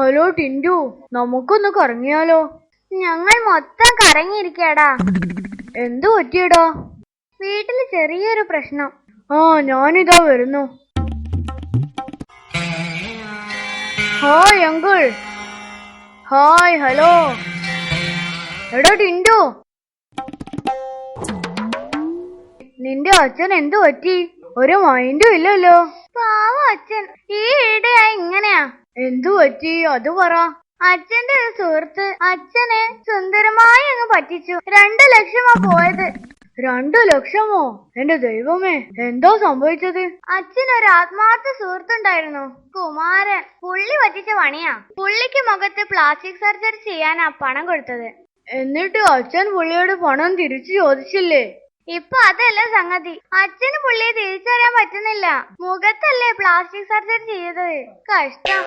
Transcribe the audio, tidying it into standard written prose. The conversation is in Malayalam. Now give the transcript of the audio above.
ഹലോ ടിൻഡു, നമുക്കൊന്ന് കറങ്ങിയാലോ? ഞങ്ങൾ മൊത്തം കറങ്ങിയിരിക്കടാ. എന്തു പറ്റിയടാ? വീട്ടില് ചെറിയൊരു പ്രശ്നം. ഞാനിതാ വരുന്നു. Hi uncle. Hi, hello. എടാ ടിൻഡു, നിന്റെ അച്ഛൻ എന്തു പറ്റി? ഒരു മൈൻഡും ഇല്ലല്ലോ. പാവം അച്ഛൻ, ഈ ഈടെയായി ഇങ്ങനെയാ. എന്തു പറ്റി അത് പറ. അച്ഛന്റെ ഒരു സുഹൃത്ത് അച്ഛനെ സുന്ദരമായി അങ്ങ് പറ്റിച്ചു. 2 ലക്ഷമാ പോയത്. 2 ലക്ഷമോ? എന്റെ ദൈവമേ, എന്തോ സംഭവിച്ചത്? അച്ഛനൊരു ആത്മാർത്ഥ സുഹൃത്തുണ്ടായിരുന്നു, കുമാരൻ. പുള്ളി പറ്റിച്ച പണിയാ. പുള്ളിക്ക് മുഖത്ത് പ്ലാസ്റ്റിക് സർജറി ചെയ്യാനാ പണം കൊടുത്തത്. എന്നിട്ട് അച്ഛൻ പുള്ളിയോട് പണം തിരിച്ചു ചോദിച്ചില്ലേ? ഇപ്പൊ അതല്ല സംഗതി. അച്ഛന് പുള്ളിയെ തിരിച്ചറിയാൻ പറ്റുന്നില്ല. മുഖത്തല്ലേ പ്ലാസ്റ്റിക് സർജറി ചെയ്തത്. കഷ്ടം.